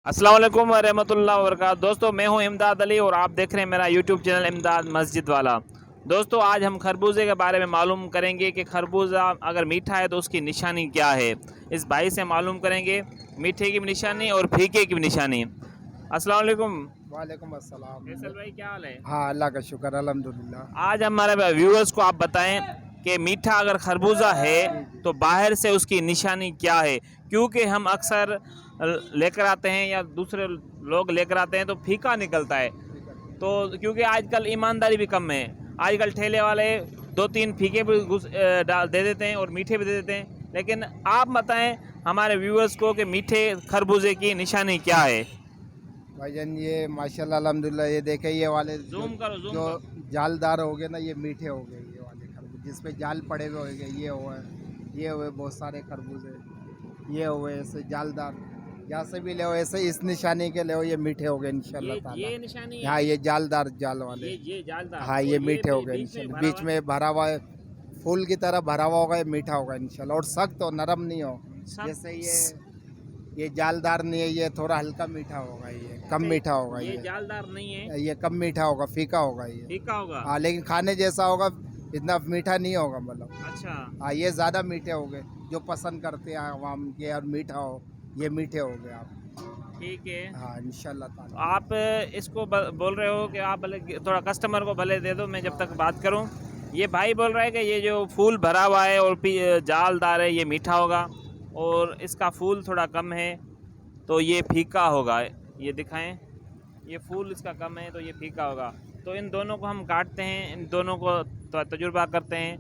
अस्सलाम वालेकुम रहमतुल्लाह वबरकातुहू। दोस्तों मैं हूं इमदाद अली और आप देख रहे हैं मेरा यूट्यूब चैनल इमदाद मस्जिद वाला। दोस्तों आज हम खरबूजे के बारे में मालूम करेंगे कि खरबूजा अगर मीठा है तो उसकी निशानी क्या है। इस भाई से मालूम करेंगे मीठे की भी निशानी और फीके की भी निशानी। अस्सलाम वालेकुम। वालेकुम अस्सलाम। फैसल भाई क्या हाल है? हाँ, अल्लाह का शुक्र, अल्हम्दुलिल्लाह। आज हमारे व्यूअर्स को आप बताएं कि मीठा अगर खरबूजा है तो बाहर से उसकी निशानी क्या है, क्योंकि हम अक्सर लेकर आते हैं या दूसरे लोग लेकर आते हैं तो फीका निकलता है। तो क्योंकि आजकल ईमानदारी भी कम है, आजकल ठेले वाले दो तीन फीके भी डाल दे देते हैं और मीठे भी दे देते हैं। लेकिन आप बताएं हमारे व्यूअर्स को कि मीठे खरबूजे की निशानी क्या है। भाईजान ये माशाल्लाह अल्हम्दुलिल्लाह, ये देखे ये वाले जूम करो, जूम जो करो। जालदार हो गए ना, ये मीठे हो गए। ये वाले खरबूज जिसपे जाल पड़े हुए हो गए, ये हुए बहुत सारे खरबूजे, ये हुए ऐसे जालदार। जहाँ से भी ले ऐसे इस निशानी के ले ये मीठे हो गए इंशाल्लाह ताला। ये निशानी हाँ, ये जालदार जाल वाले, ये जालदार। हाँ ये मीठे हो गए इंशाल्लाह। बीच में भरा हुआ है, फूल की तरह भरा हुआ होगा, ये मीठा होगा इंशाल्लाह। और सख्त हो, नरम नहीं हो। जैसे ये जालदार नहीं है, ये थोड़ा हल्का मीठा होगा, ये कम मीठा होगा। ये जालदार नहीं है, ये कम मीठा होगा, फीका होगा ये। फीका होगा। हाँ, लेकिन खाने जैसा होगा, इतना मीठा नहीं होगा मतलब। अच्छा, हाँ, ये ज़्यादा मीठे हो गए। जो पसंद करते हैं आवाम के और मीठा हो, ये मीठे हो गए आप। ठीक है। हाँ इंशाल्लाह ताला। आप इसको बोल रहे हो कि आप भले थोड़ा कस्टमर को भले दे दो, मैं जब तक बात करूं। ये भाई बोल रहा है कि ये जो फूल भरा हुआ है और जालदार है ये मीठा होगा, और इसका फूल थोड़ा कम है तो ये फीका होगा। ये दिखाएं, ये फूल इसका कम है तो ये फीका होगा। तो इन दोनों को हम काटते हैं, इन दोनों को तजुर्बा करते हैं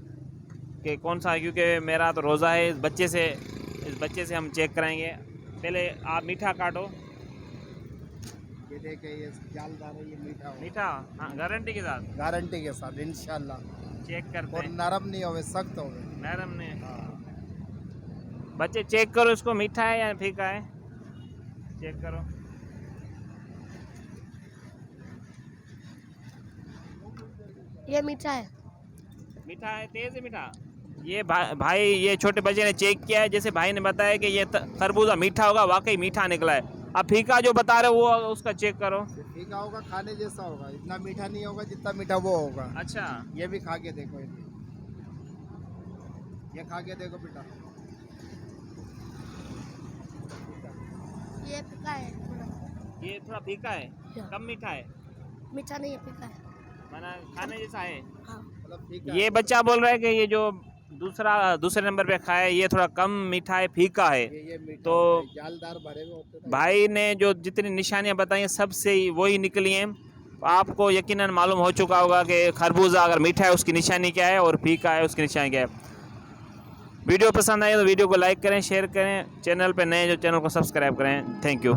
कि कौन सा है, क्योंकि मेरा तो रोज़ा है। इस बच्चे से हम चेक कराएंगे। पहले आप मीठा काटो। ये देखे, ये जालदार है, ये मीठा होगा। मीठा, हाँ, गारंटी के साथ। गारंटी के साथ इंशाल्लाह। चेक करते और हैं। नरम नहीं होवे, सख्त होवे। नरम ने हाँ। बच्चे चेक करो इसको, मीठा है या फीका है, चेक करो। ये मीठा है। मीठा है, तेज है मीठा। ये भाई ये छोटे बच्चे ने चेक किया है, जैसे भाई ने बताया कि ये खरबूजा मीठा होगा, वाकई मीठा निकला है। अब फीका जो बता रहे हो वो उसका चेक करो। फीका होगा, खाने जैसा होगा, इतना मीठा नहीं होगा जितना मीठा वो होगा। अच्छा, ये भी खा के देखो, ये खा के देखो बेटा। ये फीका है थोड़ा। ये थोड़ा फीका है, कम मीठा है, मीठा नहीं है, फीका है। माना खाने जैसा है। हाँ। मतलब फीका ये बच्चा बोल रहा है कि ये जो दूसरे नंबर पे खाया है ये थोड़ा कम मीठा है, फीका है। ये मीठा तो होता है, जालदार भरे हुए होते हैं। भाई ने जो जितनी निशानियां बताई सब से वही निकली हैं। आपको यकीनन मालूम हो चुका होगा कि खरबूजा अगर मीठा है उसकी निशानी क्या है और फीका है उसकी निशानी क्या है। वीडियो पसंद आए तो वीडियो को लाइक करें, शेयर करें, चैनल पे नए जो चैनल को सब्सक्राइब करें। Thank you.